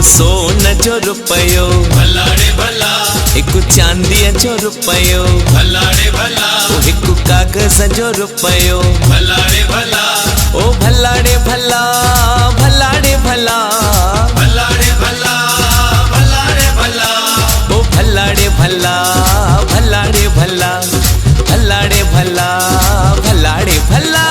सोन जो रुपयो भला रे भला, एक चांदी जो रुपयो भला रे भला, एक कागज जो रुपयो भला रे भला, ओ भला रे भला, भला रे भला, भला रे भला, भला रे भला, ओ भला रे भला, भला रे भला, भला रे भला, भला रे भला।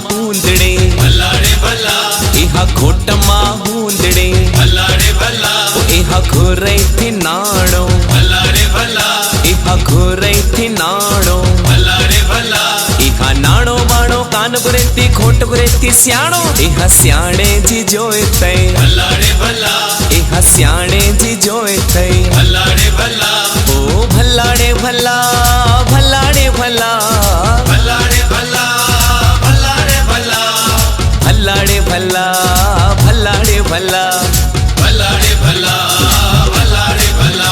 भला रे भला, इहा खोट मां हूंदड़े भला रे भला, इहा घुरई थी नाणो भला रे भला, इहा घुरई थी नाणो भला रे भला, इहा नाणो बाणो कान गुरेती खोट गुरेती स्याणो इहा स्याणे जी जोइतै भला रे भला, इहा स्याणे जी जोइतै भला रे भला, ओ भला रे भला, भला रे भला, भला रे भला, भला रे भला, भला रे भला, भला रे भला, भला रे भला, भला रे भला।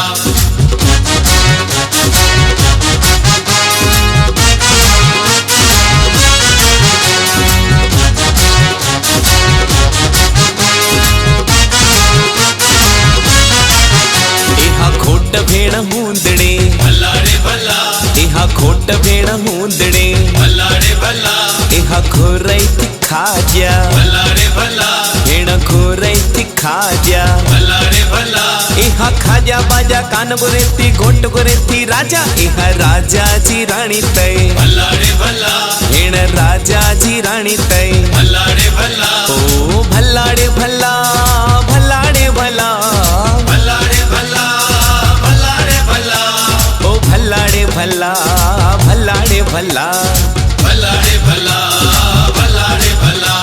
इहा खोट भेण हूंदड़े भला रे भला, इहा खोट भेण हूंदड़े भला रे भला, इहा घुरई थी खाजा भला रे भला, भेण घुरई थी खाजा भला रे भला, इहा खाजा बाजा कान गुरेती घोट गुरेती राजा इहा राजा जी राणी तै भला रे भला, भेण राजा जी राणी तै भला रे भला, ओ भला रे भला, भला रे भला, भला रे भला, भला रे भला, ओ भला रे भला, भला रे भला, भला रे भला, भला रे भला।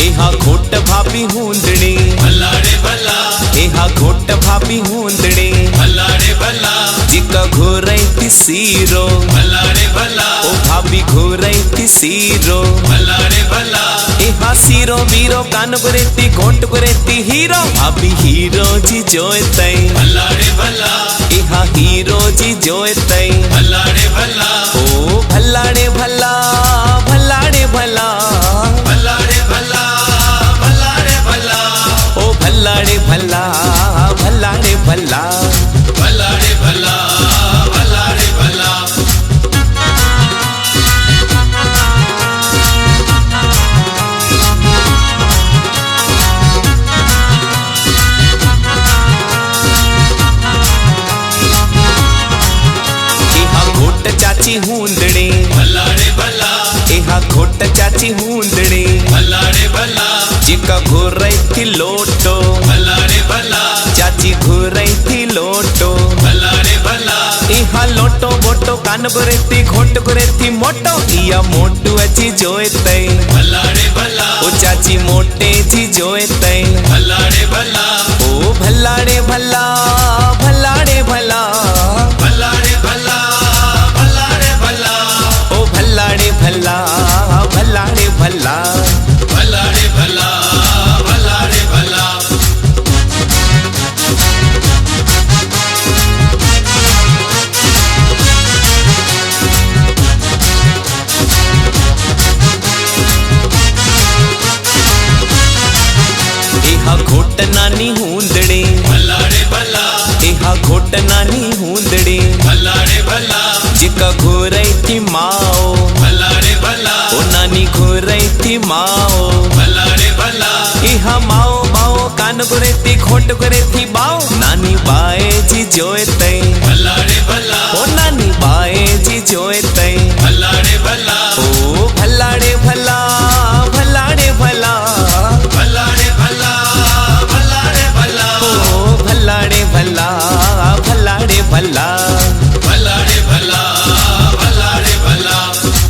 इहा खोट भाभी हूंदड़ी भला रे भला, इहा खोट भाभी हूंदड़ी भला रे भला, जिका घुरई थी सीरो भला रे भला, ओ भाभी घुरई थी सीरो भला रे भला, इहा सीरो बीरो कान गुरेती घोट गुरेती हीरो भाभी हीरो जी जोइतै भला रे भला, इहा हीरो जी जोइतै भला रे भला, ओ भला रे भला, भला रे भला, भला रे भला, भला रे भला, ओ भला रे भला, भला रे भला, भला रे भला, भला रे भला। इहा घोट चाची हूंदड़ी भला रे भला, इहा घोट चाची हूंदड़ी भला रे भला, जिका घुरई थी लोटो भला रे भला, चाची घुरई थी लोटो भला रे भला, इहा लोटो बोटो कान गुरेती घोट गुरेती मोटो इया मोटू अची जोइतै भला रे भला, ओ चाची मोटे जी जोइतै भला रे भला, ओ भला रे भला, भला रे भला, भला रे भला, भला रे भला, ओ भला रे भला, भला रे भला, भला रे भला, भला रे भला। इहा घोट नानी हूंदड़ी भला रे भला, इहा घोट नानी हूंदड़ी भला रे भला, जिका घुरई थी माओ भला रे भला, ओ नानी घुरई थी माओ भला रे भला, इहा माओ बाओ कान गुरेती घोट गुरेती बाओ नानी बाए जी जोइतै भला रे भला,